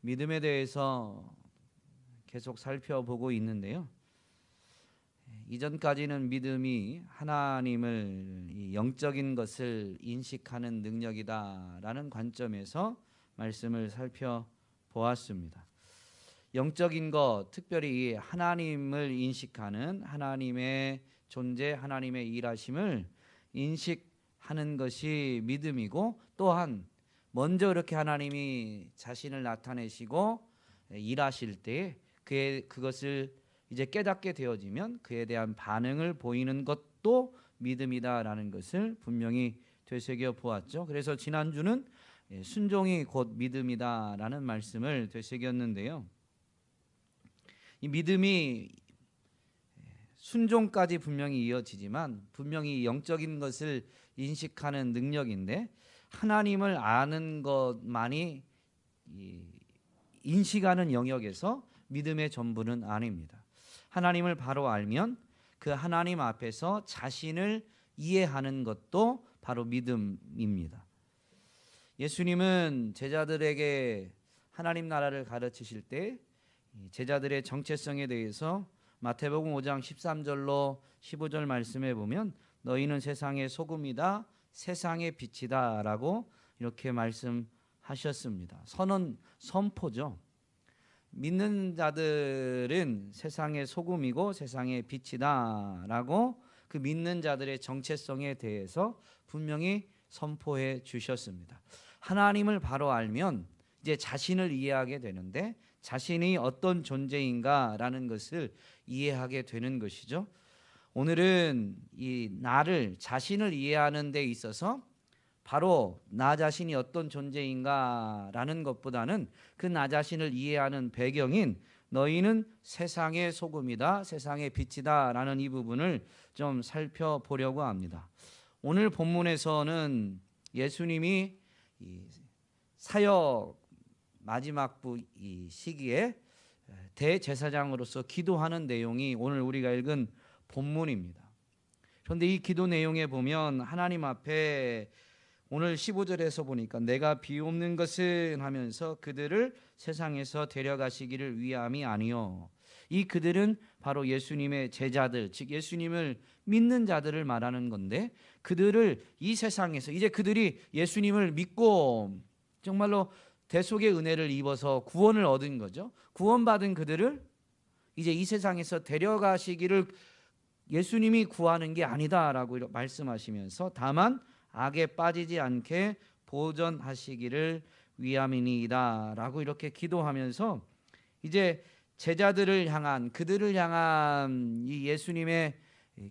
믿음에 대해서 계속 살펴보고 있는데요. 이전까지는 믿음이 하나님을 영적인 것을 인식하는 능력이다라는 관점에서 말씀을 살펴보았습니다. 영적인 것, 특별히 하나님을 인식하는 하나님의 존재, 하나님의 일하심을 인식하는 것이 믿음이고, 또한 먼저 이렇게 하나님이 자신을 나타내시고 일하실 때 그것을 이제 깨닫게 되어지면 그에 대한 반응을 보이는 것도 믿음이다라는 것을 분명히 되새겨 보았죠. 그래서 지난주는 순종이 곧 믿음이다라는 말씀을 되새겼는데요. 이 믿음이 순종까지 분명히 이어지지만 분명히 영적인 것을 인식하는 능력인데, 하나님을 아는 것만이 인식하는 영역에서 믿음의 전부는 아닙니다. 하나님을 바로 알면 그 하나님 앞에서 자신을 이해하는 것도 바로 믿음입니다. 예수님은 제자들에게 하나님 나라를 가르치실 때 제자들의 정체성에 대해서 마태복음 5장 13절로 15절 말씀에 보면 너희는 세상의 소금이다, 세상의 빛이다 라고 이렇게 말씀하셨습니다. 선포죠. 믿는 자들은 세상의 소금이고 세상의 빛이다 라고 그 믿는 자들의 정체성에 대해서 분명히 선포해 주셨습니다. 하나님을 바로 알면 이제 자신을 이해하게 되는데, 자신이 어떤 존재인가라는 것을 이해하게 되는 것이죠. 오늘은 이 나를, 자신을 이해하는 데 있어서 바로 나 자신이 어떤 존재인가라는 것보다는 그 나 자신을 이해하는 배경인 너희는 세상의 소금이다, 세상의 빛이다 라는 이 부분을 좀 살펴보려고 합니다. 오늘 본문에서는 예수님이 이 사역 마지막부 이 시기에 대제사장으로서 기도하는 내용이 오늘 우리가 읽은 본문입니다. 그런데 이 기도 내용에 보면 하나님 앞에 오늘 15절에서 보니까 내가 비옵는 것은 하면서 그들을 세상에서 데려가시기를 위함이 아니요, 이 그들은 바로 예수님의 제자들, 즉 예수님을 믿는 자들을 말하는 건데, 그들을 이 세상에서 이제 그들이 예수님을 믿고 정말로 대속의 은혜를 입어서 구원을 얻은 거죠. 구원받은 그들을 이제 이 세상에서 데려가시기를 예수님이 구하는 게 아니다라고 말씀하시면서 다만 악에 빠지지 않게 보전하시기를 위함이니이다 라고 이렇게 기도하면서 이제 제자들을 향한, 그들을 향한 이 예수님의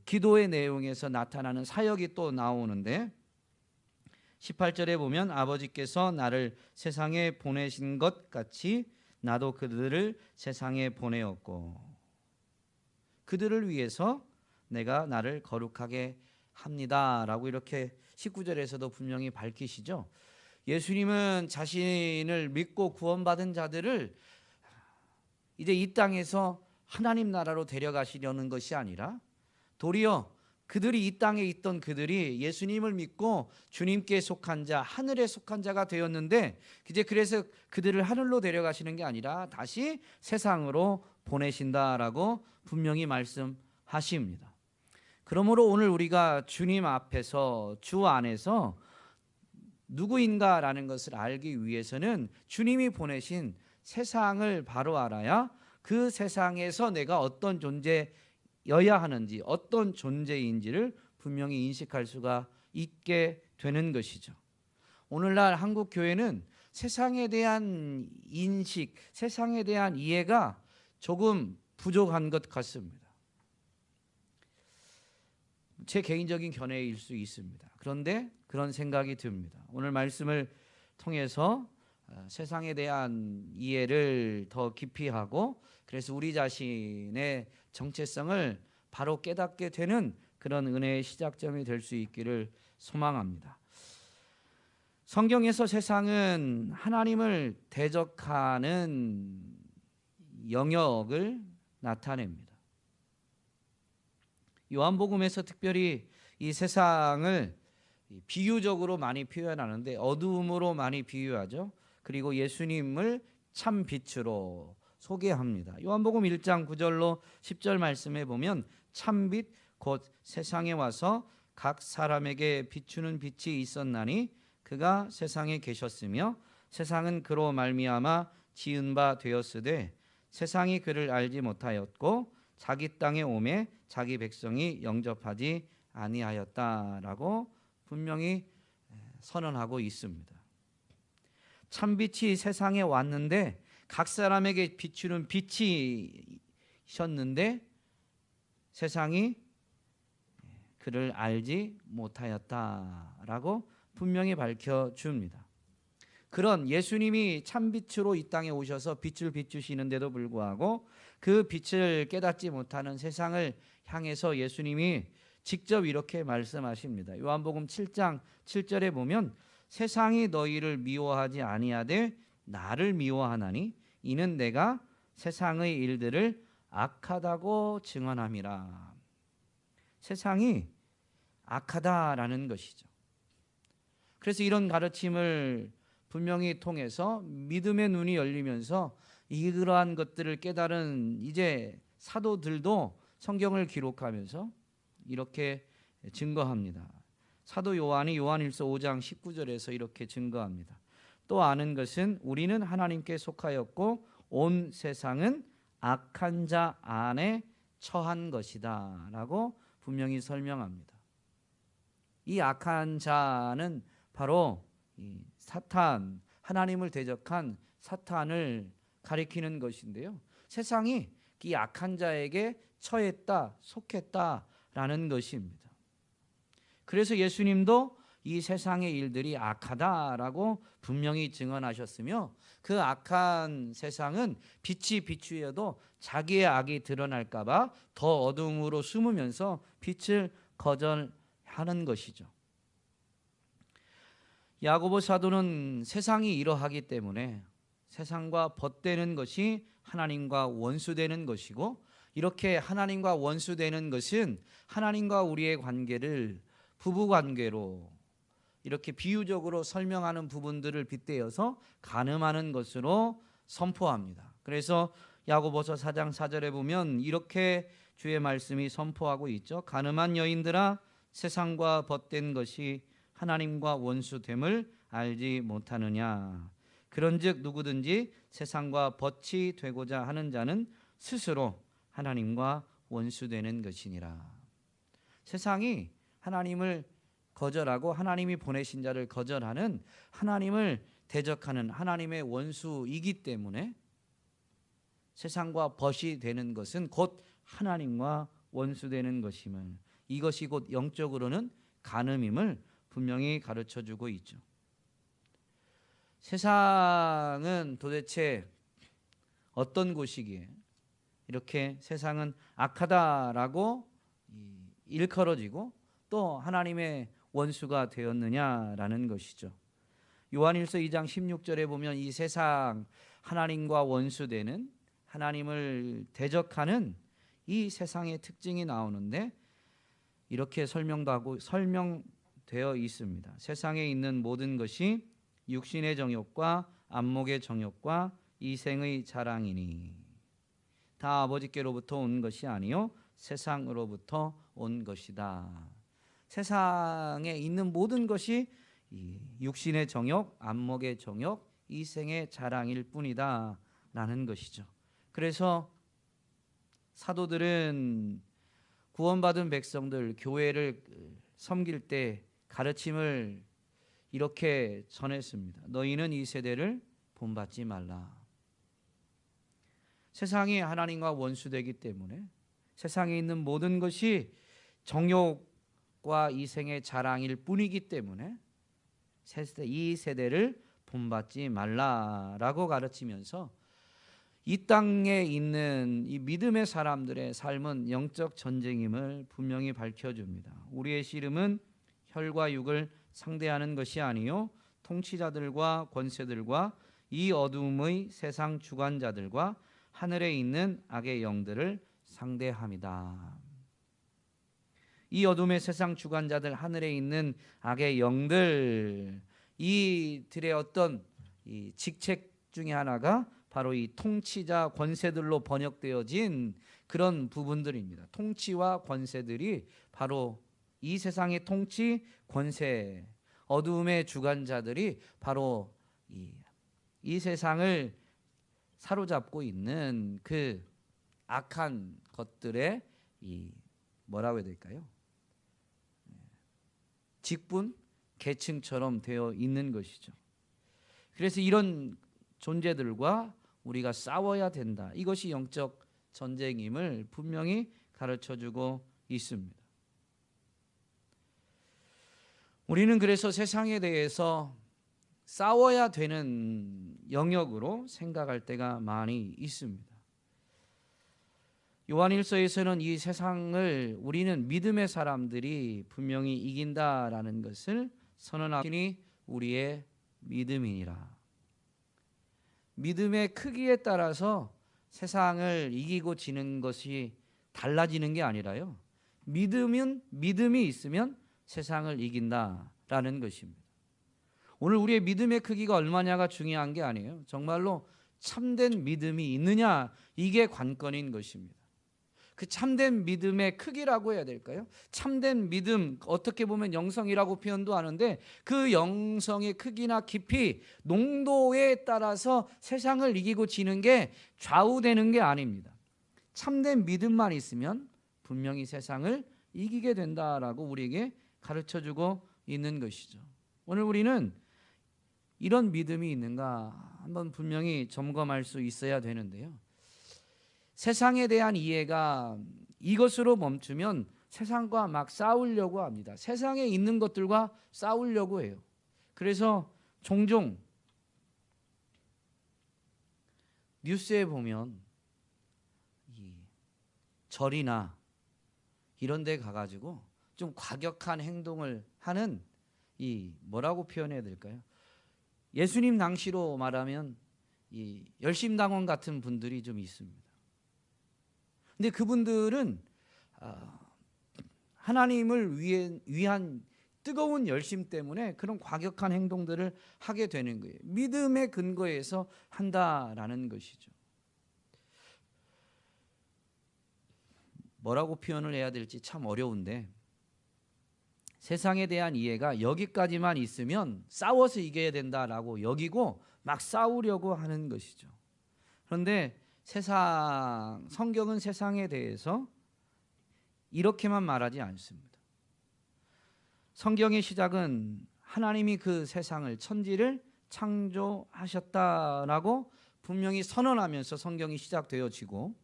기도의 내용에서 나타나는 사역이 또 나오는데, 18절에 보면 아버지께서 나를 세상에 보내신 것 같이 나도 그들을 세상에 보내었고 그들을 위해서 내가 나를 거룩하게 합니다 라고 이렇게 19절에서도 분명히 밝히시죠. 예수님은 자신을 믿고 구원받은 자들을 이제 이 땅에서 하나님 나라로 데려가시려는 것이 아니라 도리어 그들이 이 땅에 있던 그들이 예수님을 믿고 주님께 속한 자, 하늘에 속한 자가 되었는데, 이제 그래서 그들을 하늘로 데려가시는 게 아니라 다시 세상으로 보내신다라고 분명히 말씀하십니다. 그러므로 오늘 우리가 주님 앞에서, 주 안에서 누구인가라는 것을 알기 위해서는 주님이 보내신 세상을 바로 알아야 그 세상에서 내가 어떤 존재여야 하는지, 어떤 존재인지를 분명히 인식할 수가 있게 되는 것이죠. 오늘날 한국 교회는 세상에 대한 인식, 세상에 대한 이해가 조금 부족한 것 같습니다. 제 개인적인 견해일 수 있습니다. 그런데 그런 생각이 듭니다. 오늘 말씀을 통해서 세상에 대한 이해를 더 깊이 하고, 그래서 우리 자신의 정체성을 바로 깨닫게 되는 그런 은혜의 시작점이 될 수 있기를 소망합니다. 성경에서 세상은 하나님을 대적하는 영역을 나타냅니다. 요한복음에서 특별히 이 세상을 비유적으로 많이 표현하는데 어두움으로 많이 비유하죠. 그리고 예수님을 참 빛으로 소개합니다. 요한복음 1장 9절로 10절 말씀에 보면 참빛 곧 세상에 와서 각 사람에게 비추는 빛이 있었나니 그가 세상에 계셨으며 세상은 그로 말미암아 지은 바 되었으되 세상이 그를 알지 못하였고 자기 땅에 오매 자기 백성이 영접하지 아니하였다라고 분명히 선언하고 있습니다. 참빛이 세상에 왔는데 각 사람에게 비추는 빛이셨는데 세상이 그를 알지 못하였다라고 분명히 밝혀줍니다. 그런 예수님이 참빛으로 이 땅에 오셔서 빛을 비추시는데도 불구하고 그 빛을 깨닫지 못하는 세상을 향해서 예수님이 직접 이렇게 말씀하십니다. 요한복음 7장 7절에 보면 세상이 너희를 미워하지 아니하되 나를 미워하나니 이는 내가 세상의 일들을 악하다고 증언함이라. 세상이 악하다라는 것이죠. 그래서 이런 가르침을 분명히 통해서 믿음의 눈이 열리면서 이러한 것들을 깨달은 이제 사도들도 성경을 기록하면서 이렇게 증거합니다. 사도 요한이 요한일서 5장 19절에서 이렇게 증거합니다. 또 아는 것은 우리는 하나님께 속하였고 온 세상은 악한 자 안에 처한 것이다 라고 분명히 설명합니다. 이 악한 자는 바로 이 사탄, 하나님을 대적한 사탄을 가리키는 것인데요. 세상이 이 악한 자에게 처했다, 속했다라는 것입니다. 그래서 예수님도 이 세상의 일들이 악하다라고 분명히 증언하셨으며 그 악한 세상은 빛이 비추어도 자기의 악이 드러날까 봐 더 어둠으로 숨으면서 빛을 거절하는 것이죠. 야고보 사도는 세상이 이러하기 때문에 세상과 벗되는 것이 하나님과 원수되는 것이고 이렇게 하나님과 원수되는 것은 하나님과 우리의 관계를 부부관계로 이렇게 비유적으로 설명하는 부분들을 빗대어서 간음하는 것으로 선포합니다. 그래서 야고보서 4장 4절에 보면 이렇게 주의 말씀이 선포하고 있죠. 간음한 여인들아 세상과 벗된 것이 하나님과 원수됨을 알지 못하느냐. 그런즉 누구든지 세상과 벗이 되고자 하는 자는 스스로 하나님과 원수되는 것이니라. 세상이 하나님을 거절하고 하나님이 보내신 자를 거절하는 하나님을 대적하는 하나님의 원수이기 때문에 세상과 벗이 되는 것은 곧 하나님과 원수되는 것임을, 이것이 곧 영적으로는 간음임을 분명히 가르쳐주고 있죠. 세상은 도대체 어떤 곳이기에 이렇게 세상은 악하다라고 일컬어지고 또 하나님의 원수가 되었느냐라는 것이죠. 요한일서 2장 16절에 보면 이 세상 하나님과 원수되는 하나님을 대적하는 이 세상의 특징이 나오는데 이렇게 설명되어 있습니다. 세상에 있는 모든 것이 육신의 정욕과 안목의 정욕과 이생의 자랑이니 다 아버지께로부터 온 것이 아니요 세상으로부터 온 것이다. 세상에 있는 모든 것이 이 육신의 정욕, 안목의 정욕, 이생의 자랑일 뿐이다 라는 것이죠. 그래서 사도들은 구원받은 백성들, 교회를 섬길 때 가르침을 이렇게 전했습니다. 너희는 이 세대를 본받지 말라. 세상이 하나님과 원수되기 때문에 세상에 있는 모든 것이 정욕과 이생의 자랑일 뿐이기 때문에 이 세대를 본받지 말라라고 가르치면서 이 땅에 있는 이 믿음의 사람들의 삶은 영적 전쟁임을 분명히 밝혀줍니다. 우리의 씨름은 혈과 육을 상대하는 것이 아니요 통치자들과 권세들과 이 어둠의 세상 주관자들과 하늘에 있는 악의 영들을 상대함이다. 이 어둠의 세상 주관자들, 하늘에 있는 악의 영들, 이들의 어떤 이 직책 중에 하나가 바로 이 통치자 권세들로 번역되어진 그런 부분들입니다. 통치와 권세들이 바로 이 세상의 통치, 권세, 어두움의 주관자들이 바로 이 세상을 사로잡고 있는 그 악한 것들의 뭐라고 해야 될까요? 직분, 계층처럼 되어 있는 것이죠. 그래서 이런 존재들과 우리가 싸워야 된다. 이것이 영적 전쟁임을 분명히 가르쳐주고 있습니다. 우리는 그래서 세상에 대해서 싸워야 되는 영역으로 생각할 때가 많이 있습니다. 요한일서에서는 이 세상을 우리는 믿음의 사람들이 분명히 이긴다라는 것을 선언하시니 우리의 믿음이니라. 믿음의 크기에 따라서 세상을 이기고 지는 것이 달라지는 게 아니라요. 믿음이 있으면 세상을 이긴다라는 것입니다. 오늘 우리의 믿음의 크기가 얼마냐가 중요한 게 아니에요. 정말로 참된 믿음이 있느냐, 이게 관건인 것입니다. 그 참된 믿음의 크기라고 해야 될까요? 참된 믿음, 어떻게 보면 영성이라고 표현도 하는데 그 영성의 크기나 깊이, 농도에 따라서 세상을 이기고 지는 게 좌우되는 게 아닙니다. 참된 믿음만 있으면 분명히 세상을 이기게 된다라고 우리에게 가르쳐주고 있는 것이죠. 오늘 우리는 이런 믿음이 있는가 한번 분명히 점검할 수 있어야 되는데요. 세상에 대한 이해가 이것으로 멈추면 세상과 막 싸우려고 합니다. 세상에 있는 것들과 싸우려고 해요. 그래서 종종 뉴스에 보면 이 절이나 이런 데 가가지고 좀 과격한 행동을 하는 이 뭐라고 표현해야 될까요? 예수님 당시로 말하면 이 열심당원 같은 분들이 좀 있습니다. 근데 그분들은 하나님을 위한 뜨거운 열심 때문에 그런 과격한 행동들을 하게 되는 거예요. 믿음의 근거에서 한다라는 것이죠. 뭐라고 표현을 해야 될지 참 어려운데 세상에 대한 이해가 여기까지만 있으면 싸워서 이겨야 된다라고 여기고 막 싸우려고 하는 것이죠. 그런데 성경은 세상에 대해서 이렇게만 말하지 않습니다. 성경의 시작은 하나님이 그 세상을, 천지를 창조하셨다라고 분명히 선언하면서 성경이 시작되어지고,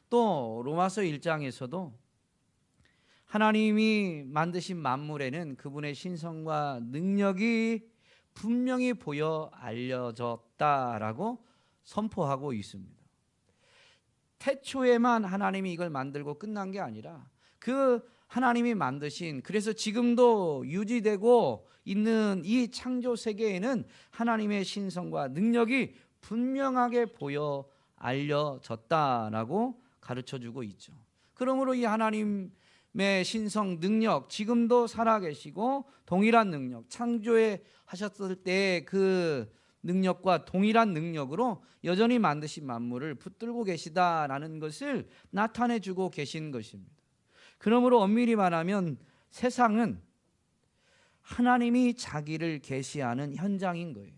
또 로마서 1장에서도 하나님이 만드신 만물에는 그분의 신성과 능력이 분명히 보여 알려졌다라고 선포하고 있습니다. 태초에만 하나님이 이걸 만들고 끝난 게 아니라 그 하나님이 만드신, 그래서 지금도 유지되고 있는 이 창조 세계에는 하나님의 신성과 능력이 분명하게 보여 알려졌다라고 가르쳐주고 있죠. 그러므로 이 하나님의 신성 능력, 지금도 살아계시고 동일한 능력, 창조에 하셨을 때 그 능력과 동일한 능력으로 여전히 만드신 만물을 붙들고 계시다라는 것을 나타내주고 계신 것입니다. 그러므로 엄밀히 말하면 세상은 하나님이 자기를 계시하는 현장인 거예요.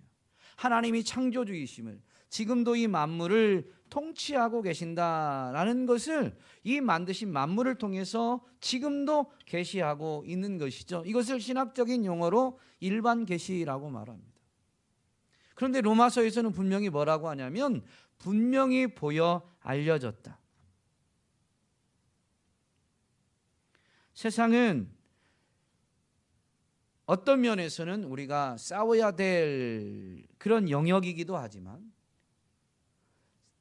하나님이 창조주이심을, 지금도 이 만물을 통치하고 계신다라는 것을 이 만드신 만물을 통해서 지금도 계시하고 있는 것이죠. 이것을 신학적인 용어로 일반 계시라고 말합니다. 그런데 로마서에서는 분명히 뭐라고 하냐면 분명히 보여 알려졌다. 세상은 어떤 면에서는 우리가 싸워야 될 그런 영역이기도 하지만,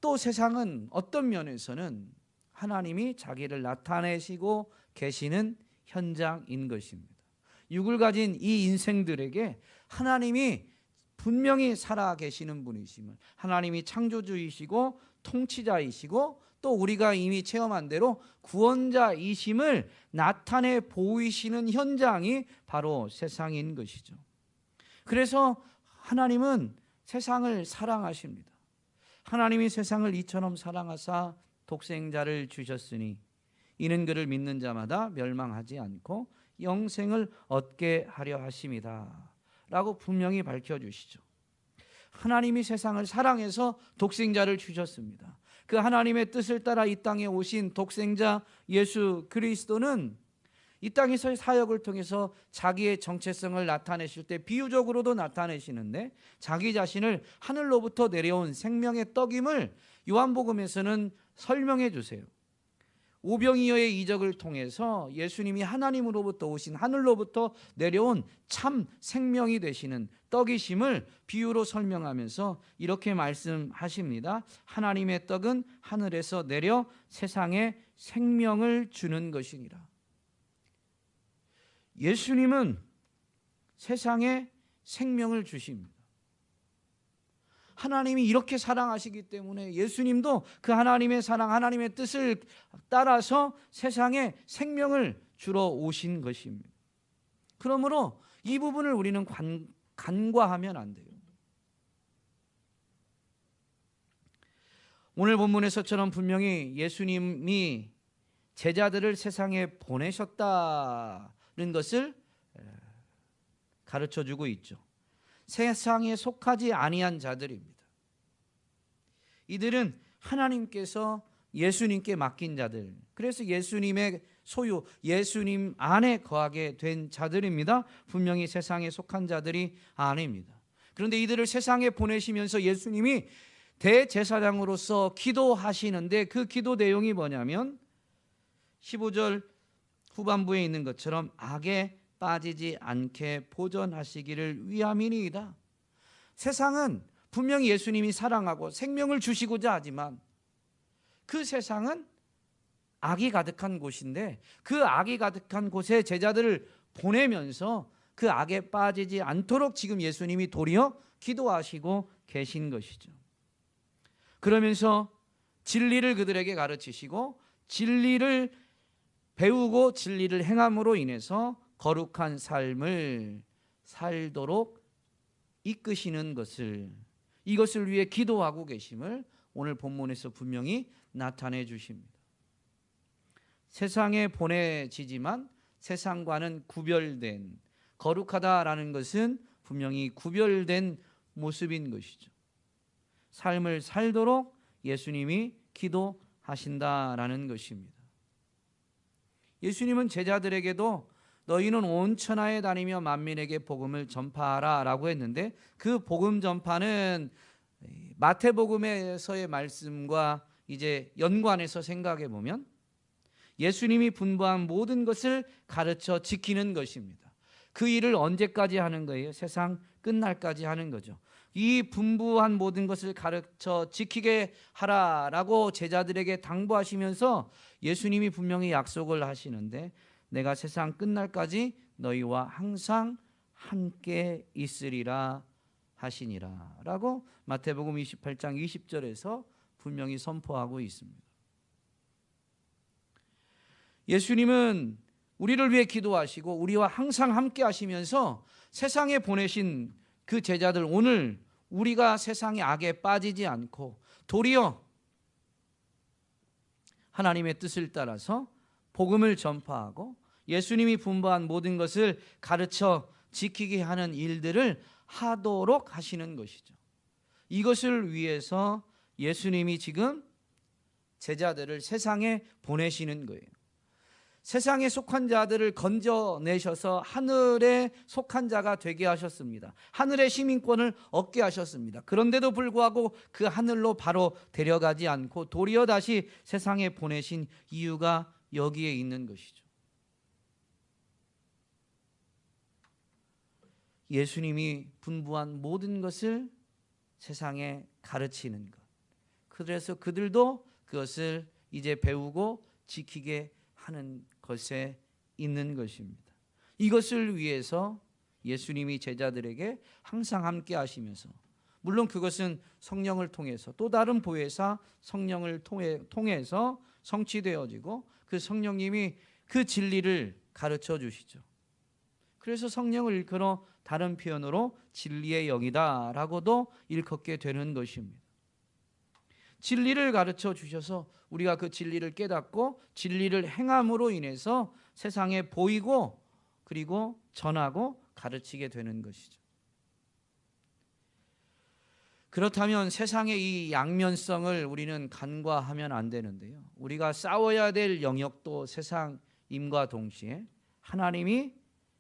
또 세상은 어떤 면에서는 하나님이 자기를 나타내시고 계시는 현장인 것입니다. 육을 가진 이 인생들에게 하나님이 분명히 살아계시는 분이심을, 하나님이 창조주이시고 통치자이시고 또 우리가 이미 체험한 대로 구원자이심을 나타내 보이시는 현장이 바로 세상인 것이죠. 그래서 하나님은 세상을 사랑하십니다. 하나님이 세상을 이처럼 사랑하사 독생자를 주셨으니 이는 그를 믿는 자마다 멸망하지 않고 영생을 얻게 하려 하심이다 라고 분명히 밝혀주시죠. 하나님이 세상을 사랑해서 독생자를 주셨습니다. 그 하나님의 뜻을 따라 이 땅에 오신 독생자 예수 그리스도는 이 땅에서의 사역을 통해서 자기의 정체성을 나타내실 때 비유적으로도 나타내시는데, 자기 자신을 하늘로부터 내려온 생명의 떡임을 요한복음에서는 설명해 주세요. 오병이어의 이적을 통해서 예수님이 하나님으로부터 오신, 하늘로부터 내려온 참 생명이 되시는 떡이심을 비유로 설명하면서 이렇게 말씀하십니다. 하나님의 떡은 하늘에서 내려 세상에 생명을 주는 것이니라. 예수님은 세상에 생명을 주십니다. 하나님이 이렇게 사랑하시기 때문에 예수님도 그 하나님의 사랑, 하나님의 뜻을 따라서 세상에 생명을 주러 오신 것입니다. 그러므로 이 부분을 우리는 간과하면 안 돼요. 오늘 본문에서처럼 분명히 예수님이 제자들을 세상에 보내셨다는 것을 가르쳐주고 있죠. 세상에 속하지 아니한 자들입니다. 이들은 하나님께서 예수님께 맡긴 자들, 그래서 예수님의 소유, 예수님 안에 거하게 된 자들입니다. 분명히 세상에 속한 자들이 아닙니다. 그런데 이들을 세상에 보내시면서 예수님이 대제사장으로서 기도하시는데, 그 기도 내용이 뭐냐면 15절 후반부에 있는 것처럼 악에 빠지지 않게 보전하시기를 위함이니이다. 세상은 분명히 예수님이 사랑하고 생명을 주시고자 하지만 그 세상은 악이 가득한 곳인데, 그 악이 가득한 곳에 제자들을 보내면서 그 악에 빠지지 않도록 지금 예수님이 도리어 기도하시고 계신 것이죠. 그러면서 진리를 그들에게 가르치시고 진리를 배우고 진리를 행함으로 인해서 거룩한 삶을 살도록 이끄시는 것을, 이것을 위해 기도하고 계심을 오늘 본문에서 분명히 나타내 주십니다. 세상에 보내지지만 세상과는 구별된, 거룩하다라는 것은 분명히 구별된 모습인 것이죠. 삶을 살도록 예수님이 기도하신다라는 것입니다. 예수님은 제자들에게도 너희는 온 천하에 다니며 만민에게 복음을 전파하라 라고 했는데, 그 복음 전파는 마태복음에서의 말씀과 이제 연관해서 생각해 보면 예수님이 분부한 모든 것을 가르쳐 지키는 것입니다. 그 일을 언제까지 하는 거예요? 세상 끝날까지 하는 거죠. 이 분부한 모든 것을 가르쳐 지키게 하라라고 제자들에게 당부하시면서 예수님이 분명히 약속을 하시는데, 내가 세상 끝날까지 너희와 항상 함께 있으리라 하시니라 라고 마태복음 28장 20절에서 분명히 선포하고 있습니다. 예수님은 우리를 위해 기도하시고 우리와 항상 함께 하시면서 세상에 보내신 그 제자들, 오늘 우리가 세상의 악에 빠지지 않고 도리어 하나님의 뜻을 따라서 복음을 전파하고 예수님이 분부한 모든 것을 가르쳐 지키게 하는 일들을 하도록 하시는 것이죠. 이것을 위해서 예수님이 지금 제자들을 세상에 보내시는 거예요. 세상에 속한 자들을 건져내셔서 하늘에 속한 자가 되게 하셨습니다. 하늘의 시민권을 얻게 하셨습니다. 그런데도 불구하고 그 하늘로 바로 데려가지 않고 도리어 다시 세상에 보내신 이유가 여기에 있는 것이죠. 예수님이 분부한 모든 것을 세상에 가르치는 것. 그래서 그들도 그것을 이제 배우고 지키게 하는 것에 있는 것입니다. 이것을 위해서 예수님이 제자들에게 항상 함께 하시면서, 물론 그것은 성령을 통해서, 또 다른 보혜사 성령을 통해서 성취되어지고 그 성령님이 그 진리를 가르쳐 주시죠. 그래서 성령을 일컬어 다른 표현으로 진리의 영이다 라고도 일컫게 되는 것입니다. 진리를 가르쳐 주셔서 우리가 그 진리를 깨닫고 진리를 행함으로 인해서 세상에 보이고 그리고 전하고 가르치게 되는 것이죠. 그렇다면 세상의 이 양면성을 우리는 간과하면 안 되는데요. 우리가 싸워야 될 영역도 세상임과 동시에 하나님이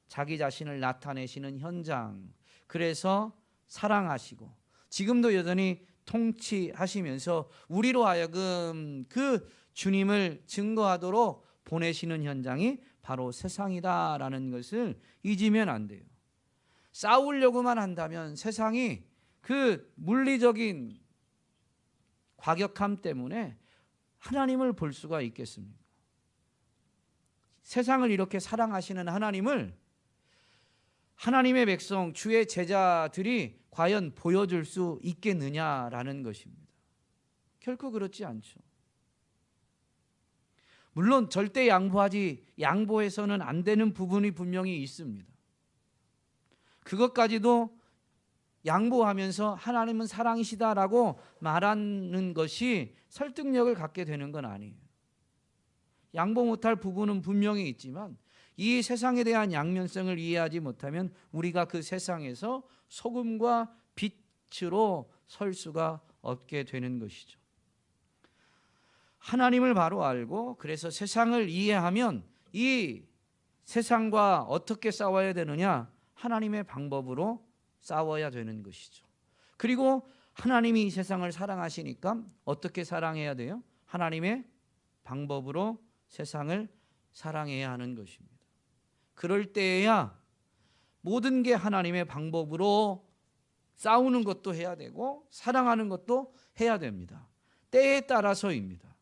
자기 자신을 나타내시는 현장, 그래서 사랑하시고 지금도 여전히 통치하시면서 우리로 하여금 그 주님을 증거하도록 보내시는 현장이 바로 세상이다라는 것을 잊으면 안 돼요. 싸우려고만 한다면 세상이 그 물리적인 과격함 때문에 하나님을 볼 수가 있겠습니까? 세상을 이렇게 사랑하시는 하나님을 하나님의 백성, 주의 제자들이 과연 보여줄 수 있겠느냐라는 것입니다. 결코 그렇지 않죠. 물론 절대 양보해서는 안 되는 부분이 분명히 있습니다. 그것까지도 양보하면서 하나님은 사랑이시다라고 말하는 것이 설득력을 갖게 되는 건 아니에요. 양보 못할 부분은 분명히 있지만 이 세상에 대한 양면성을 이해하지 못하면 우리가 그 세상에서 소금과 빛으로 설 수가 없게 되는 것이죠. 하나님을 바로 알고 그래서 세상을 이해하면 이 세상과 어떻게 싸워야 되느냐? 하나님의 방법으로 싸워야 되는 것이죠. 그리고 하나님이 이 세상을 사랑하시니까 어떻게 사랑해야 돼요? 하나님의 방법으로 세상을 사랑해야 하는 것입니다. 그럴 때에야 모든 게 하나님의 방법으로 싸우는 것도 해야 되고 사랑하는 것도 해야 됩니다. 때에 따라서입니다.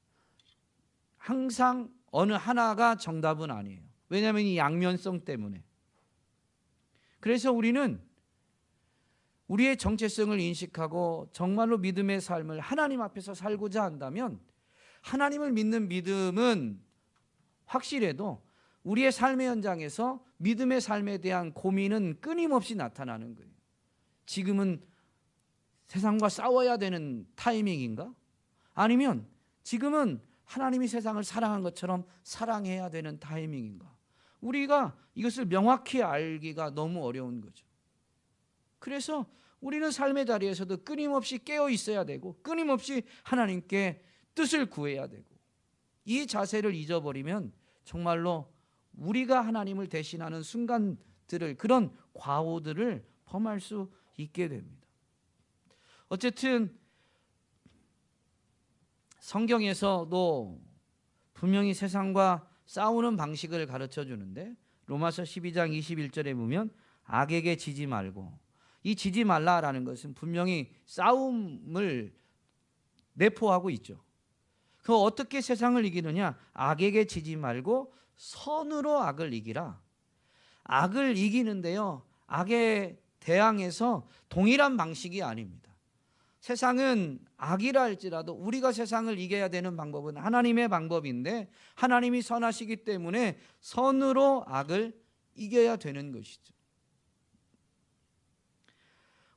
항상 어느 하나가 정답은 아니에요. 왜냐하면 이 양면성 때문에. 그래서 우리는 우리의 정체성을 인식하고 정말로 믿음의 삶을 하나님 앞에서 살고자 한다면 하나님을 믿는 믿음은 확실해도 우리의 삶의 현장에서 믿음의 삶에 대한 고민은 끊임없이 나타나는 거예요. 지금은 세상과 싸워야 되는 타이밍인가? 아니면 지금은 하나님이 세상을 사랑한 것처럼 사랑해야 되는 타이밍인가? 우리가 이것을 명확히 알기가 너무 어려운 거죠. 그래서 우리는 삶의 자리에서도 끊임없이 깨어 있어야 되고 끊임없이 하나님께 뜻을 구해야 되고 이 자세를 잊어버리면 정말로 우리가 하나님을 대신하는 순간들을 그런 과오들을 범할 수 있게 됩니다. 어쨌든 성경에서도 분명히 세상과 싸우는 방식을 가르쳐 주는데 로마서 12장 21절에 보면 악에게 지지 말고 이 지지 말라라는 것은 분명히 싸움을 내포하고 있죠. 그 어떻게 세상을 이기느냐? 악에게 지지 말고 선으로 악을 이기라. 악을 이기는데요, 악에 대항해서 동일한 방식이 아닙니다. 세상은 악이라 할지라도 우리가 세상을 이겨야 되는 방법은 하나님의 방법인데 하나님이 선하시기 때문에 선으로 악을 이겨야 되는 것이죠.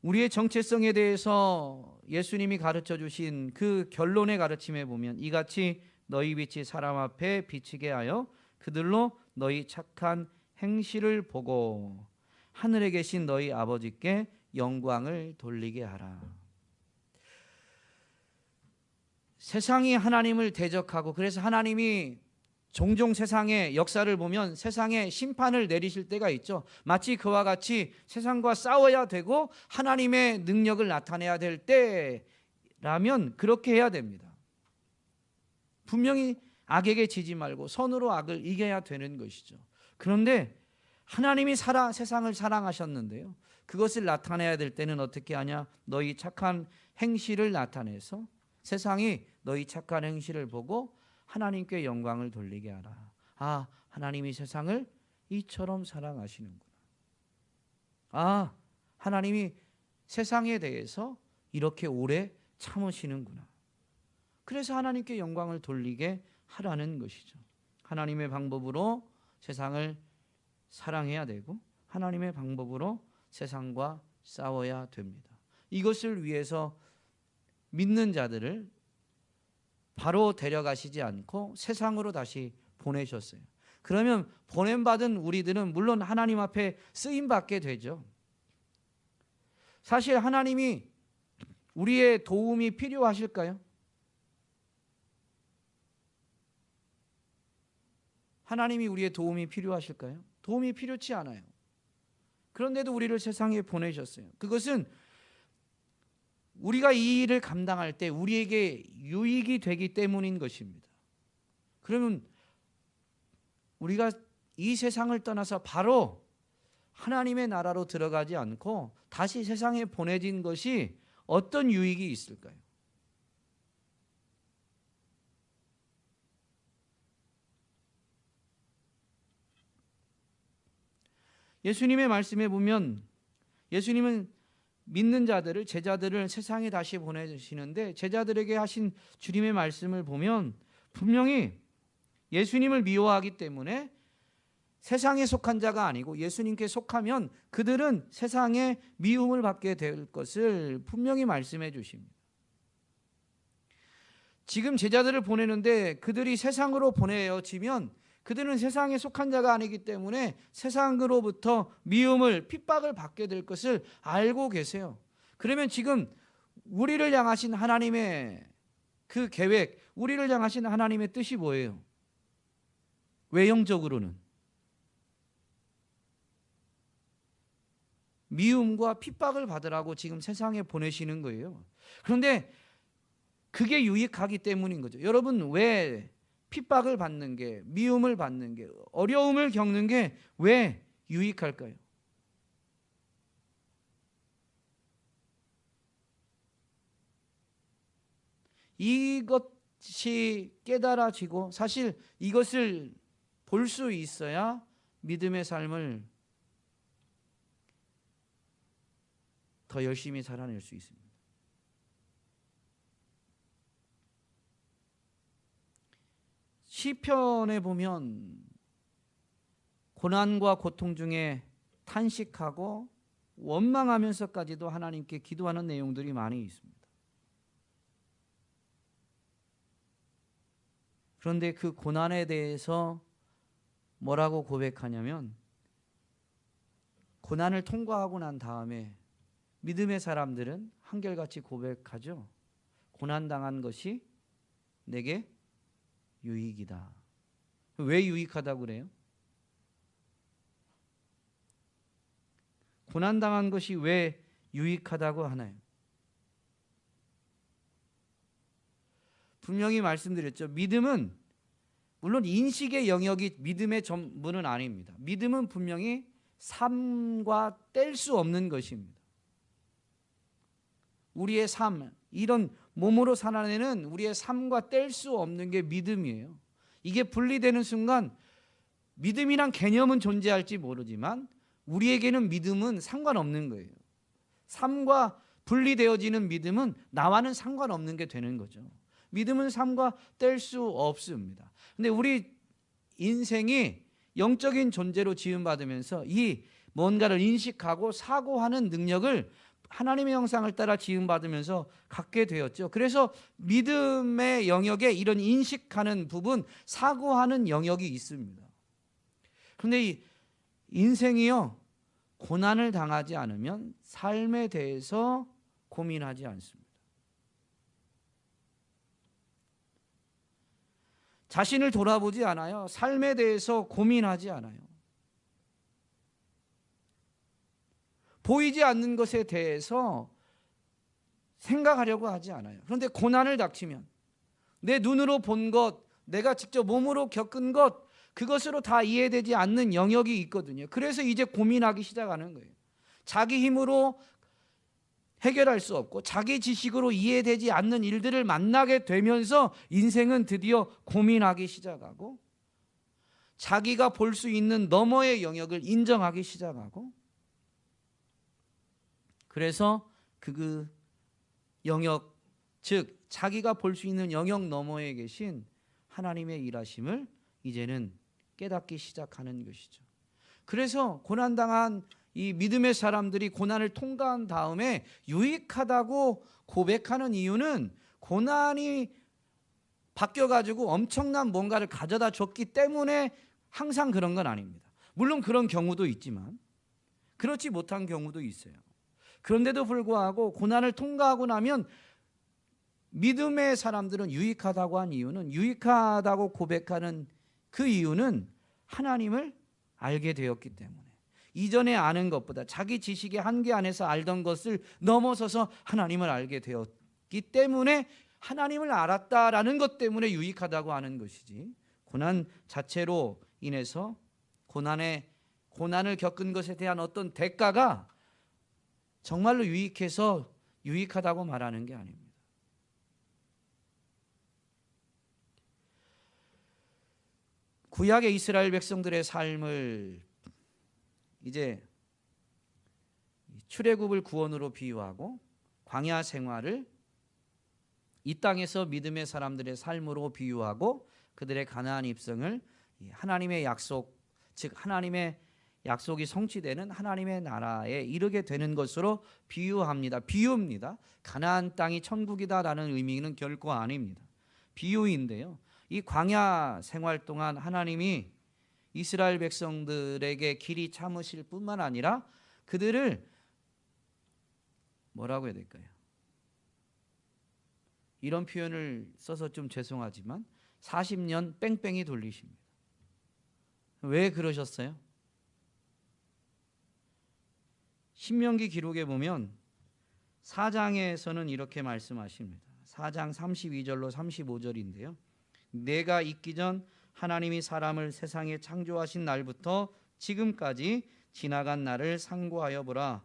우리의 정체성에 대해서 예수님이 가르쳐 주신 그 결론의 가르침에 보면 이같이 너희 빛이 사람 앞에 비치게 하여 그들로 너희 착한 행실을 보고 하늘에 계신 너희 아버지께 영광을 돌리게 하라. 세상이 하나님을 대적하고 그래서 하나님이 종종 세상의 역사를 보면 세상에 심판을 내리실 때가 있죠. 마치 그와 같이 세상과 싸워야 되고 하나님의 능력을 나타내야 될 때라면 그렇게 해야 됩니다. 분명히 악에게 지지 말고 선으로 악을 이겨야 되는 것이죠. 그런데 하나님이 세상을 사랑하셨는데요, 그것을 나타내야 될 때는 어떻게 하냐? 너희 착한 행실을 나타내서 세상이 너희 착한 행실을 보고 하나님께 영광을 돌리게 하라. 아, 하나님이 세상을 이처럼 사랑하시는구나. 아, 하나님이 세상에 대해서 이렇게 오래 참으시는구나. 그래서 하나님께 영광을 돌리게 하라는 것이죠. 하나님의 방법으로 세상을 사랑해야 되고 하나님의 방법으로 세상과 싸워야 됩니다. 이것을 위해서 믿는 자들을 바로 데려가시지 않고 세상으로 다시 보내셨어요. 그러면 보냄받은 우리들은 물론 하나님 앞에 쓰임받게 되죠. 사실 하나님이 우리의 도움이 필요하실까요? 하나님이 우리의 도움이 필요하실까요? 도움이 필요치 않아요. 그런데도 우리를 세상에 보내셨어요. 그것은 우리가 이 일을 감당할 때 우리에게 유익이 되기 때문인 것입니다. 그러면 우리가 이 세상을 떠나서 바로 하나님의 나라로 들어가지 않고 다시 세상에 보내진 것이 어떤 유익이 있을까요? 예수님의 말씀에 보면 예수님은 믿는 자들을, 제자들을 세상에 다시 보내시는데 제자들에게 하신 주님의 말씀을 보면 분명히 예수님을 미워하기 때문에 세상에 속한 자가 아니고 예수님께 속하면 그들은 세상에 미움을 받게 될 것을 분명히 말씀해 주십니다. 지금 제자들을 보내는데 그들이 세상으로 보내어지면 그들은 세상에 속한 자가 아니기 때문에 세상으로부터 미움을, 핍박을 받게 될 것을 알고 계세요. 그러면 지금 우리를 향하신 하나님의 그 계획, 우리를 향하신 하나님의 뜻이 뭐예요? 외형적으로는 미움과 핍박을 받으라고 지금 세상에 보내시는 거예요. 그런데 그게 유익하기 때문인 거죠. 여러분, 왜 핍박을 받는 게, 미움을 받는 게, 어려움을 겪는 게 왜 유익할까요? 이것이 깨달아지고 사실 이것을 볼 수 있어야 믿음의 삶을 더 열심히 살아낼 수 있습니다. 시편에 보면 고난과 고통 중에 탄식하고 원망하면서까지도 하나님께 기도하는 내용들이 많이 있습니다. 그런데 그 고난에 대해서 뭐라고 고백하냐면 고난을 통과하고 난 다음에 믿음의 사람들은 한결같이 고백하죠. 고난당한 것이 내게 유익이다. 왜 유익하다고 그래요? 고난당한 것이 왜 유익하다고 하나요? 분명히 말씀드렸죠. 믿음은 물론 인식의 영역이 믿음의 전부는 아닙니다. 믿음은 분명히 삶과 뗄 수 없는 것입니다. 우리의 삶, 이런 몸으로 살아내는 우리의 삶과 뗄 수 없는 게 믿음이에요. 이게 분리되는 순간 믿음이란 개념은 존재할지 모르지만 우리에게는 믿음은 상관없는 거예요. 삶과 분리되어지는 믿음은 나와는 상관없는 게 되는 거죠. 믿음은 삶과 뗄 수 없습니다. 근데 우리 인생이 영적인 존재로 지음받으면서 이 뭔가를 인식하고 사고하는 능력을 하나님의 형상을 따라 지음받으면서 갖게 되었죠. 그래서 믿음의 영역에 이런 인식하는 부분, 사고하는 영역이 있습니다. 그런데 이 인생이요, 고난을 당하지 않으면 삶에 대해서 고민하지 않습니다. 자신을 돌아보지 않아요. 삶에 대해서 고민하지 않아요. 보이지 않는 것에 대해서 생각하려고 하지 않아요. 그런데 고난을 닥치면 내 눈으로 본 것, 내가 직접 몸으로 겪은 것, 그것으로 다 이해되지 않는 영역이 있거든요. 그래서 이제 고민하기 시작하는 거예요. 자기 힘으로 해결할 수 없고 자기 지식으로 이해되지 않는 일들을 만나게 되면서 인생은 드디어 고민하기 시작하고 자기가 볼 수 있는 너머의 영역을 인정하기 시작하고 그래서 그 영역, 즉 자기가 볼 수 있는 영역 너머에 계신 하나님의 일하심을 이제는 깨닫기 시작하는 것이죠. 그래서 고난당한 이 믿음의 사람들이 고난을 통과한 다음에 유익하다고 고백하는 이유는 고난이 바뀌어가지고 엄청난 뭔가를 가져다 줬기 때문에 항상 그런 건 아닙니다. 물론 그런 경우도 있지만 그렇지 못한 경우도 있어요. 그런데도 불구하고 고난을 통과하고 나면 믿음의 사람들은 유익하다고 한 이유는, 유익하다고 고백하는 그 이유는 하나님을 알게 되었기 때문에, 이전에 아는 것보다 자기 지식의 한계 안에서 알던 것을 넘어서서 하나님을 알게 되었기 때문에 하나님을 알았다라는 것 때문에 유익하다고 하는 것이지, 고난 자체로 인해서 고난을 겪은 것에 대한 어떤 대가가 정말로 유익해서 유익하다고 말하는 게 아닙니다. 구약의 이스라엘 백성들의 삶을 이제 출애굽을 구원으로 비유하고 광야 생활을 이 땅에서 믿음의 사람들의 삶으로 비유하고 그들의 가나안 입성을 하나님의 약속, 즉 하나님의 약속이 성취되는 하나님의 나라에 이르게 되는 것으로 비유입니다. 가나안 땅이 천국이다라는 의미는 결코 아닙니다. 비유인데요, 이 광야 생활 동안 하나님이 이스라엘 백성들에게 길이 참으실 뿐만 아니라 그들을 뭐라고 해야 될까요? 이런 표현을 써서 좀 죄송하지만 40년 뺑뺑이 돌리십니다. 왜 그러셨어요? 신명기 기록에 보면 4장에서는 이렇게 말씀하십니다. 4장 32절로 35절인데요. 내가 있기 전 하나님이 사람을 세상에 창조하신 날부터 지금까지 지나간 날을 상고하여 보라.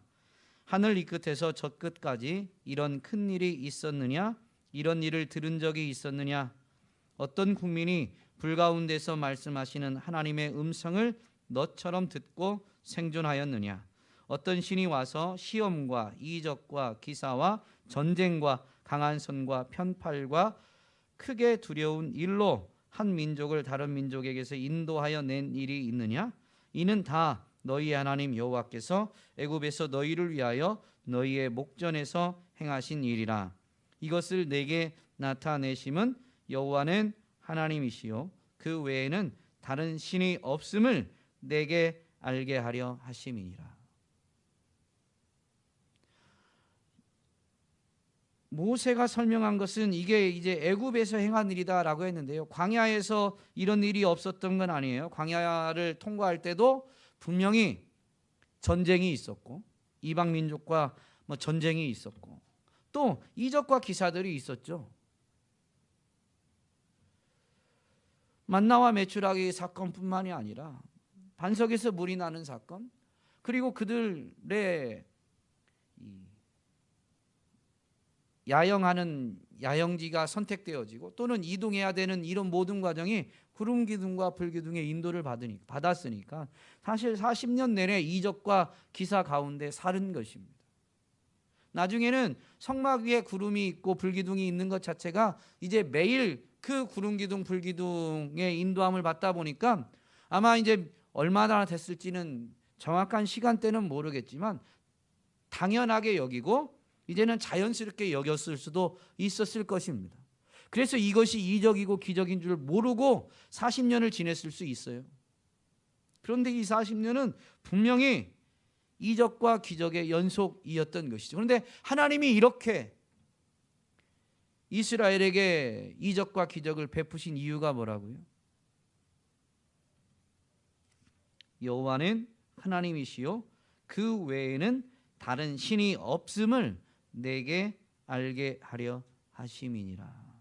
하늘 이 끝에서 저 끝까지 이런 큰 일이 있었느냐? 이런 일을 들은 적이 있었느냐? 어떤 국민이 불 가운데서 말씀하시는 하나님의 음성을 너처럼 듣고 생존하였느냐? 어떤 신이 와서 시험과 이적과 기사와 전쟁과 강한 손과 편팔과 크게 두려운 일로 한 민족을 다른 민족에게서 인도하여 낸 일이 있느냐? 이는 다 너희 하나님 여호와께서 애굽에서 너희를 위하여 너희의 목전에서 행하신 일이라. 이것을 내게 나타내심은 여호와는 하나님이시요 그 외에는 다른 신이 없음을 내게 알게 하려 하심이니라. 모세가 설명한 것은 이게 이제 애굽에서 행한 일이다라고 했는데요, 광야에서 이런 일이 없었던 건 아니에요. 광야를 통과할 때도 분명히 전쟁이 있었고 이방 민족과 전쟁이 있었고 또 이적과 기사들이 있었죠. 만나와 메추라기 사건뿐만이 아니라 반석에서 물이 나는 사건, 그리고 그들의 야영하는 야영지가 선택되어지고 또는 이동해야 되는 이런 모든 과정이 구름 기둥과 불 기둥의 인도를 받았으니까 사실 40년 내내 이적과 기사 가운데 살은 것입니다. 나중에는 성막 위에 구름이 있고 불 기둥이 있는 것 자체가 이제 매일 그 구름 기둥 불 기둥의 인도함을 받다 보니까 아마 이제 얼마나 됐을지는 정확한 시간대는 모르겠지만 당연하게 여기고 이제는 자연스럽게 여겼을 수도 있었을 것입니다. 그래서 이것이 이적이고 기적인 줄 모르고 40년을 지냈을 수 있어요. 그런데 이 40년은 분명히 이적과 기적의 연속이었던 것이죠. 그런데 하나님이 이렇게 이스라엘에게 이적과 기적을 베푸신 이유가 뭐라고요? 여호와는 하나님이시요 그 외에는 다른 신이 없음을 내게 알게 하려 하심이니라.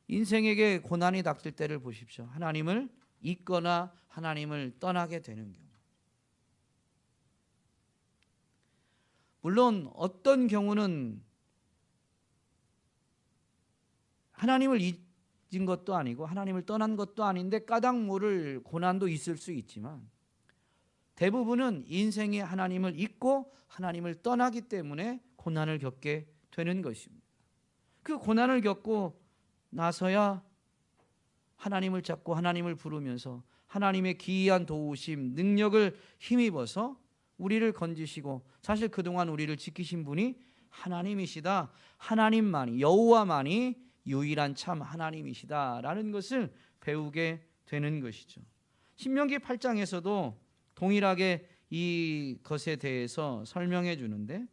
인생에게 고난이 닥칠 때를 보십시오. 하나님을 잊거나 하나님을 떠나게 되는 경우. 물론 어떤 경우는 하나님을 잊은 것도 아니고 하나님을 떠난 것도 아닌데 까닭 모를 고난도 있을 수 있지만 대부분은 인생에 하나님을 잊고 하나님을 떠나기 때문에 고난을 겪게 되는 것입니다. 그 고난을 겪고 나서야 하나님을 찾고 하나님을 부르면서 하나님의 기이한 도우심, 능력을 힘입어서 우리를 건지시고 사실 그동안 우리를 지키신 분이 하나님이시다. 하나님만이, 여호와만이 유일한 참 하나님이시다라는 것을 배우게 되는 것이죠. 신명기 8장에서도 동일하게 이 것에 대해서 설명해 주는데,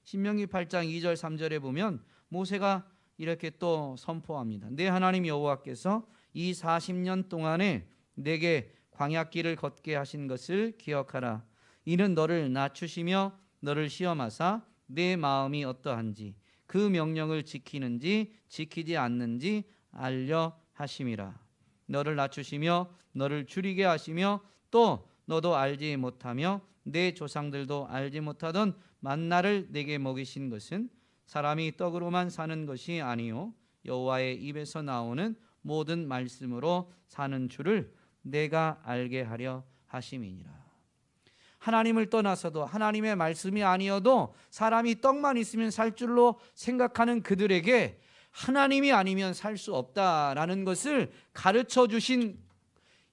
신명기 8장 2절 3절에 보면 모세가 이렇게 또 선포합니다. 내 하나님 여호와께서 이 40년 동안에 내게 광야길을 걷게 하신 것을 기억하라. 이는 너를 낮추시며 너를 시험하사 내 마음이 어떠한지 그 명령을 지키는지 지키지 않는지 알려 하심이라. 너를 낮추시며 너를 줄이게 하시며 또 너도 알지 못하며 내 조상들도 알지 못하던 만나를 내게 먹이신 것은 사람이 떡으로만 사는 것이 아니요 여호와의 입에서 나오는 모든 말씀으로 사는 줄을 내가 알게 하려 하심이니라. 하나님을 떠나서도 하나님의 말씀이 아니어도 사람이 떡만 있으면 살 줄로 생각하는 그들에게 하나님이 아니면 살 수 없다라는 것을 가르쳐 주신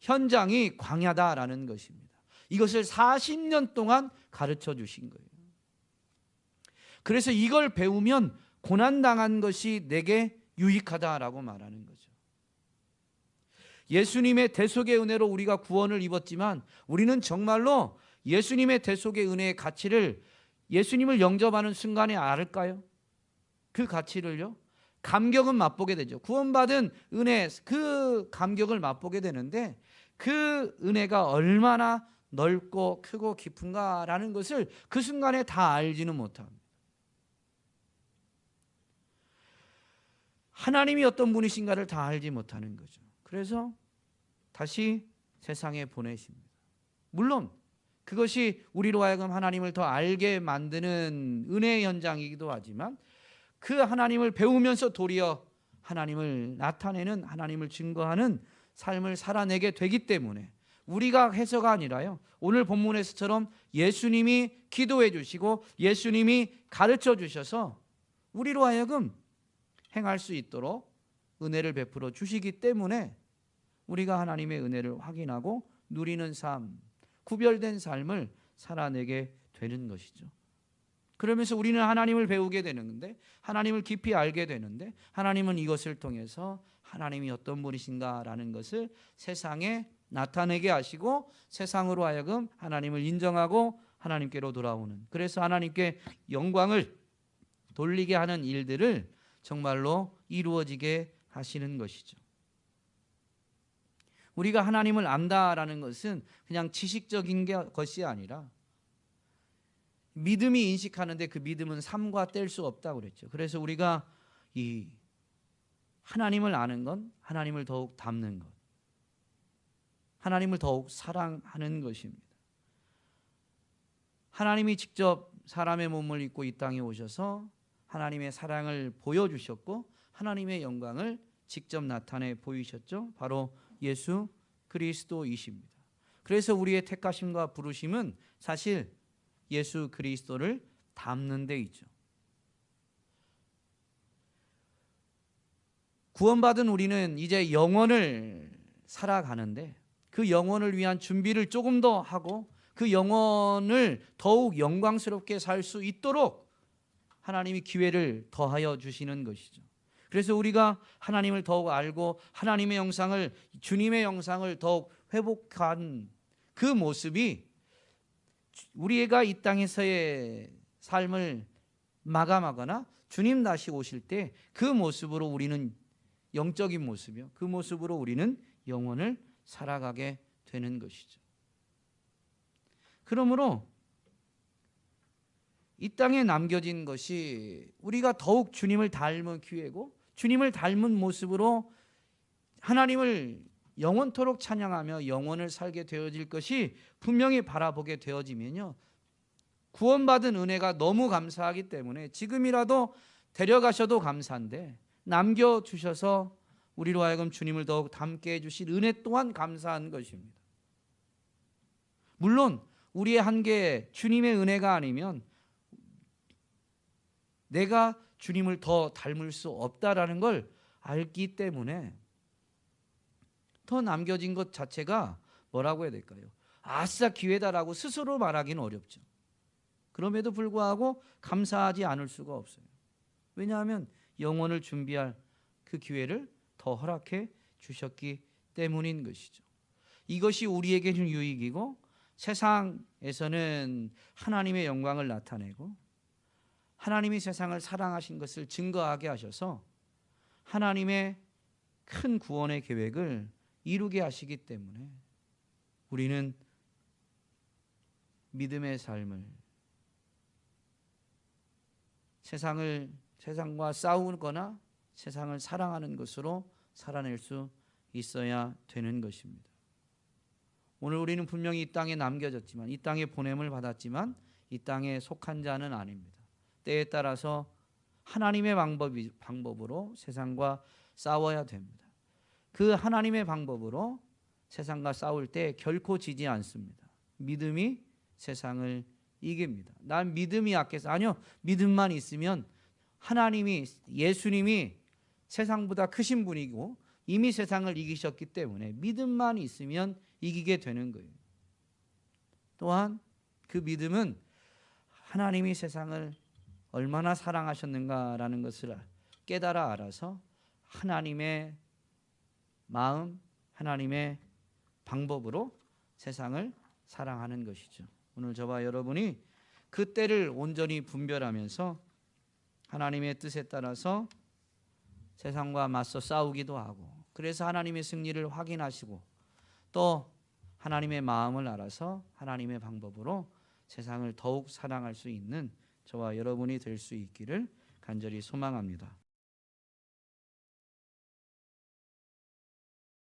현장이 광야다라는 것입니다. 이것을 40년 동안 가르쳐 주신 거예요. 그래서 이걸 배우면 고난당한 것이 내게 유익하다라고 말하는 거죠. 예수님의 대속의 은혜로 우리가 구원을 입었지만 우리는 정말로 예수님의 대속의 은혜의 가치를 예수님을 영접하는 순간에 알을까요? 그 가치를요? 감격은 맛보게 되죠. 구원받은 은혜, 그 감격을 맛보게 되는데 그 은혜가 얼마나 넓고 크고 깊은가라는 것을 그 순간에 다 알지는 못합니다. 하나님이 어떤 분이신가를 다 알지 못하는 거죠. 그래서 다시 세상에 보내십니다. 물론 그것이 우리로 하여금 하나님을 더 알게 만드는 은혜의 현장이기도 하지만 그 하나님을 배우면서 도리어 하나님을 나타내는, 하나님을 증거하는 삶을 살아내게 되기 때문에 우리가 해서가 아니라요, 오늘 본문에서처럼 예수님이 기도해 주시고 예수님이 가르쳐 주셔서 우리로 하여금 행할 수 있도록 은혜를 베풀어 주시기 때문에 우리가 하나님의 은혜를 확인하고 누리는 삶, 구별된 삶을 살아내게 되는 것이죠. 그러면서 우리는 하나님을 배우게 되는데, 하나님을 깊이 알게 되는데, 하나님은 이것을 통해서 하나님이 어떤 분이신가라는 것을 세상에 나타내게 하시고 세상으로 하여금 하나님을 인정하고 하나님께로 돌아오는, 그래서 하나님께 영광을 돌리게 하는 일들을 정말로 이루어지게 하시는 것이죠. 우리가 하나님을 안다라는 것은 그냥 지식적인 것이 아니라 믿음이 인식하는데 그 믿음은 삶과 뗄 수 없다고 그랬죠. 그래서 우리가 이 하나님을 아는 건 하나님을 더욱 닮는 것, 하나님을 더욱 사랑하는 것입니다. 하나님이 직접 사람의 몸을 입고 이 땅에 오셔서 하나님의 사랑을 보여주셨고 하나님의 영광을 직접 나타내 보이셨죠. 바로 예수 그리스도이십니다. 그래서 우리의 택하심과 부르심은 사실 예수 그리스도를 닮는 데 있죠. 구원받은 우리는 이제 영원을 살아가는데 그 영원을 위한 준비를 조금 더 하고 그 영원을 더욱 영광스럽게 살 수 있도록 하나님이 기회를 더하여 주시는 것이죠. 그래서 우리가 하나님을 더욱 알고 하나님의 영상을, 주님의 영상을 더욱 회복한 그 모습이 우리가 이 땅에서의 삶을 마감하거나 주님 다시 오실 때 그 모습으로 우리는 영적인 모습이요, 그 모습으로 우리는 영원을 살아가게 되는 것이죠. 그러므로 이 땅에 남겨진 것이 우리가 더욱 주님을 닮은 기회고 주님을 닮은 모습으로 하나님을 영원토록 찬양하며 영원을 살게 되어질 것이 분명히 바라보게 되어지면요, 구원받은 은혜가 너무 감사하기 때문에 지금이라도 데려가셔도 감사한데 남겨주셔서 우리로 하여금 주님을 더욱 닮게 해주신 은혜 또한 감사한 것입니다. 물론 우리의 한계, 주님의 은혜가 아니면 내가 주님을 더 닮을 수 없다라는 걸 알기 때문에 더 남겨진 것 자체가 뭐라고 해야 될까요? 아싸 기회다라고 스스로 말하기는 어렵죠. 그럼에도 불구하고 감사하지 않을 수가 없어요. 왜냐하면 영혼을 준비할 그 기회를 더 허락해 주셨기 때문인 것이죠. 이것이 우리에게는 유익이고 세상에서는 하나님의 영광을 나타내고 하나님이 세상을 사랑하신 것을 증거하게 하셔서 하나님의 큰 구원의 계획을 이루게 하시기 때문에 우리는 믿음의 삶을 세상과 싸우거나 세상을 사랑하는 것으로 살아낼 수 있어야 되는 것입니다. 오늘 우리는 분명히 이 땅에 남겨졌지만 이 땅에 보냄을 받았지만 이 땅에 속한 자는 아닙니다. 때에 따라서 하나님의 방법으로 세상과 싸워야 됩니다. 그 하나님의 방법으로 세상과 싸울 때 결코 지지 않습니다. 믿음이 세상을 이깁니다. 난 믿음이 약해서 아니요. 믿음만 있으면 하나님이 예수님이 세상보다 크신 분이고 이미 세상을 이기셨기 때문에 믿음만 있으면 이기게 되는 거예요. 또한 그 믿음은 하나님이 세상을 얼마나 사랑하셨는가라는 것을 깨달아 알아서 하나님의 마음, 하나님의 방법으로 세상을 사랑하는 것이죠. 오늘 저와 여러분이 그 때를 온전히 분별하면서 하나님의 뜻에 따라서 세상과 맞서 싸우기도 하고 그래서 하나님의 승리를 확인하시고 또 하나님의 마음을 알아서 하나님의 방법으로 세상을 더욱 사랑할 수 있는 저와 여러분이 될 수 있기를 간절히 소망합니다.